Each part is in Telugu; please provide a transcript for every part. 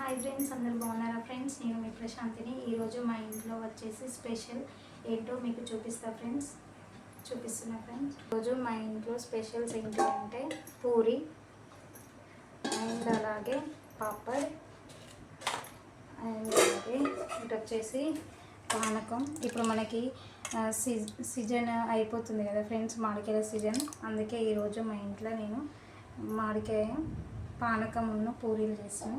హాయ్ ఫ్రెండ్స్, అందరూ బాగున్నారా ఫ్రెండ్స్? నేను మీ ప్రశాంతిని. ఈరోజు మా ఇంట్లో వచ్చేసి స్పెషల్ ఏంటో మీకు చూపిస్తున్నా ఫ్రెండ్స్. ఈరోజు మా ఇంట్లో స్పెషల్స్ ఏంటి అంటే పూరి అండ్ అలాగే పాపడ్ అండ్ అలాగే ఇటు వచ్చేసి పానకం. ఇప్పుడు మనకి సీజన్ అయిపోతుంది కదా ఫ్రెండ్స్, మామిడికాయల సీజన్. అందుకే ఈరోజు మా ఇంట్లో నేను మామిడికాయ పానకమును పూరీలు చేసాను.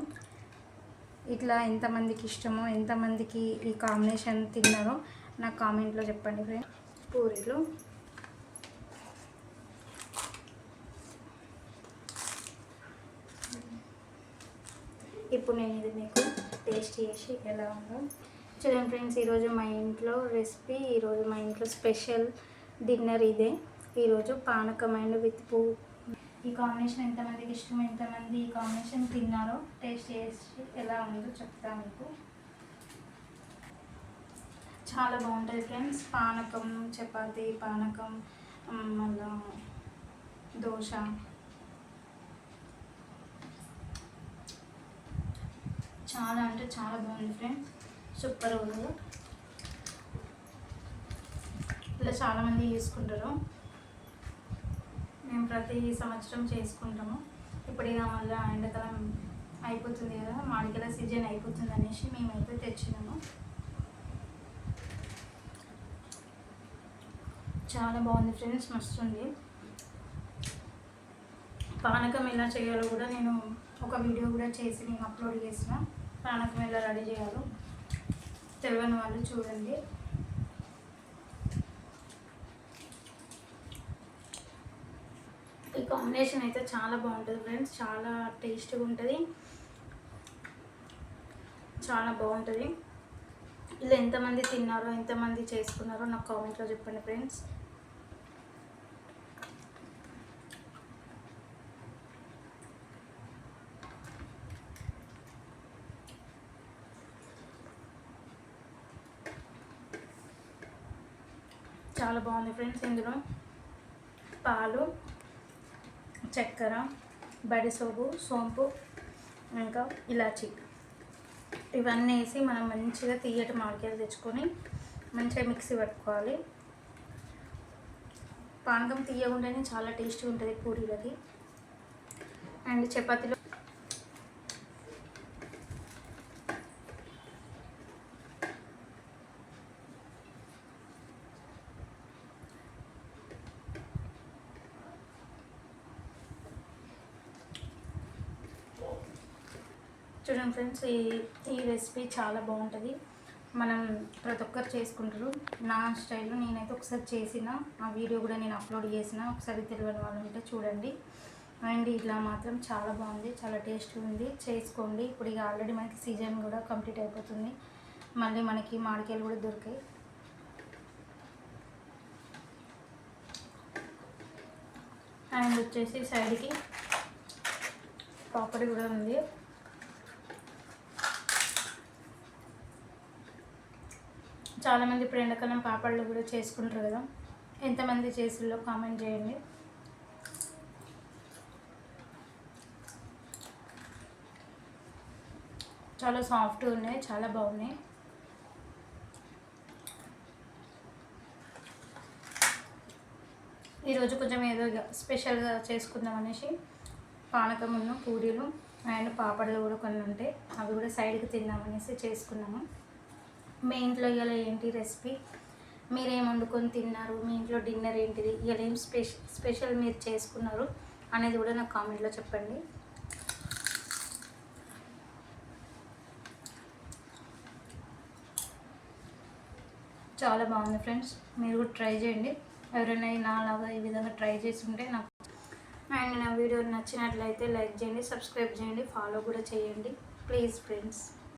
ఇట్లా ఎంతమందికి ఇష్టమో, ఎంతమందికి ఈ కాంబినేషన్ తిన్నారో నాకు కామెంట్లో చెప్పండి ఫ్రెండ్స్. పూరీలు ఇప్పుడు నేను ఇది మీకు టేస్ట్ చేసి ఎలా ఉందో చూడండి ఫ్రెండ్స్. ఈరోజు మా ఇంట్లో రెసిపీ, ఈరోజు మా ఇంట్లో స్పెషల్ డిన్నర్ ఇదే. ఈరోజు పానకం అండ్ విత్ పువ్వు. ఈ కాంబినేషన్ ఎంతమందికి ఇష్టమో, ఎంతమంది ఈ కాంబినేషన్ తిన్నారో టేస్ట్ చేసి ఎలా ఉందో చెప్తాను మీకు. చాలా బాగుంటుంది ఫ్రెండ్స్. పానకం చపాతి, పానకం మళ్ళా దోశ, చాలా అంటే చాలా బాగుంది ఫ్రెండ్స్. సూపర్ ఉంది. ఇలా చాలామంది చేసుకుంటారు. మేము ప్రతి సంవత్సరం చేసుకుంటాము. ఇప్పుడు ఇక మళ్ళీ ఎండాకాలం అయిపోతుంది కదా, మామిడికాయల సీజన్ అయిపోతుంది అనేసి మేమైతే తెచ్చినాము. చాలా బాగుంది ఫ్రెండ్స్, మస్తు ఉంది. పానకం ఎలా చేయాలో కూడా నేను ఒక వీడియో కూడా చేసి నేను అప్లోడ్ చేసిన. పానకం ఎలా రెడీ చేయాలో తెలియని వాళ్ళు చూడండి. ఈ కాంబినేషన్ అయితే చాలా బాగుంటుంది ఫ్రెండ్స్, చాలా టేస్ట్గా ఉంటుంది, చాలా బాగుంటుంది. ఇలా ఎంతమంది తిన్నారో, ఎంతమంది చేసుకున్నారో నాకు కామెంట్లో చెప్పండి ఫ్రెండ్స్. చాలా బాగుంది ఫ్రెండ్స్. ఇందులో పాలు, చక్కెర, బడిసోపు, సోంపు, ఇంకా ఇలాచి ఇవన్నీ వేసి మనం మంచిగా తీయటి మామిడికాయలు తెచ్చుకొని మంచిగా మిక్సీ పట్టుకోవాలి. పానకం తీయకుండానే చాలా టేస్ట్గా ఉంటుంది పూరీలకి అండ్ చపాతీలో. చూడండి ఫ్రెండ్స్, ఈ రెసిపీ చాలా బాగుంటుంది. మనం ప్రతి ఒక్కరు చేసుకుంటారు. నా స్టైల్లో నేనైతే ఒకసారి చేసిన ఆ వీడియో కూడా నేను అప్లోడ్ చేసిన. ఒకసారి తెలియని వాళ్ళు ఉంటే చూడండి. అండ్ ఇట్లా మాత్రం చాలా బాగుంది, చాలా టేస్ట్గా ఉంది. చేసుకోండి. ఇప్పుడు ఇక ఆల్రెడీ మనకి సీజన్ కూడా కంప్లీట్ అయిపోతుంది. మళ్ళీ మనకి మామిడికాయలు కూడా దొరికాయి. అండ్ వచ్చేసి సైడ్కి పాపడి కూడా ఉంది. చాలామంది ఇప్పుడు ఎండాకాలం పాపళ్ళు కూడా చేసుకుంటారు కదా, ఎంతమంది చేసిల్లో కామెంట్ చేయండి. చాలా సాఫ్ట్గా ఉన్నాయి, చాలా బాగున్నాయి. ఈరోజు కొంచెం ఏదో స్పెషల్గా చేసుకుందాం అనేసి పానకమును, పూరీలు అండ్ పాపడలు కూడా కొన్ని ఉంటాయి, అవి కూడా సైడ్కి తిందామనేసి చేసుకున్నాము. మీ ఇంట్లో ఇవాళ ఏంటి రెసిపీ, మీరేం వండుకొని తిన్నారు, మీ ఇంట్లో డిన్నర్ ఏంటిది, ఇవాళ ఏం స్పెషల్ మీరు చేసుకున్నారు అనేది కూడా నాకు కామెంట్లో చెప్పండి. చాలా బాగుంది ఫ్రెండ్స్, మీరు కూడా ట్రై చేయండి. ఎవరైనా నాలాగా ఈ విధంగా ట్రై చేసి ఉంటే నాకు. అండ్ నా వీడియో నచ్చినట్లయితే లైక్ చేయండి, సబ్స్క్రైబ్ చేయండి, ఫాలో కూడా చేయండి ప్లీజ్ ఫ్రెండ్స్.